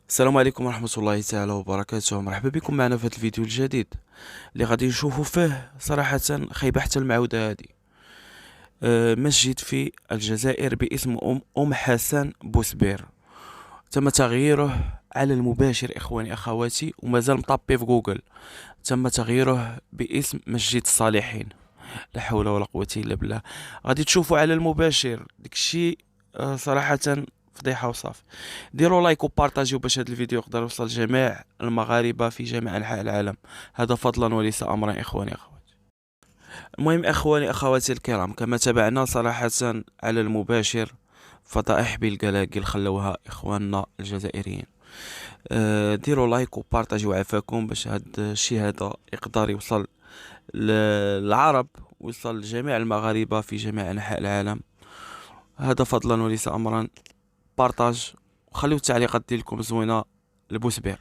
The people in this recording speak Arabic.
السلام عليكم ورحمة الله تعالى وبركاته. مرحبا بكم معنا في هذا الفيديو الجديد اللي غادي نشوفوا فيه صراحة خيبة حتى المعودة هذه. مسجد في الجزائر باسم أم حسن بوسبير تم تغييره على المباشر إخواني أخواتي، ومازال مطابي في جوجل. تم تغييره باسم مسجد الصالحين. لا حول ولا قوة إلا بالله. غادي تشوفوا على المباشر داكشي. صراحة فضيحة وصافي. ديروا لايك وبارطاجيو باش هذا الفيديو يقدر يوصل لجميع المغاربة في جميع أنحاء العالم، هذا فضلا وليس أمرا إخواني أخواتي. المهم إخواني أخواتي الكرام، كما تابعنا صراحة على المباشر فضائح بالقلاقل خلوها إخواننا الجزائريين. ديروا لايك وبارطاجيو عفاكم باش هاد الشي هذا يقدر يوصل للعرب، ويوصل لجميع المغاربة في جميع أنحاء العالم، هذا فضلا وليس أمرا. بارطاج وخليو التعليقات ديالكم زوينة لبوسبير.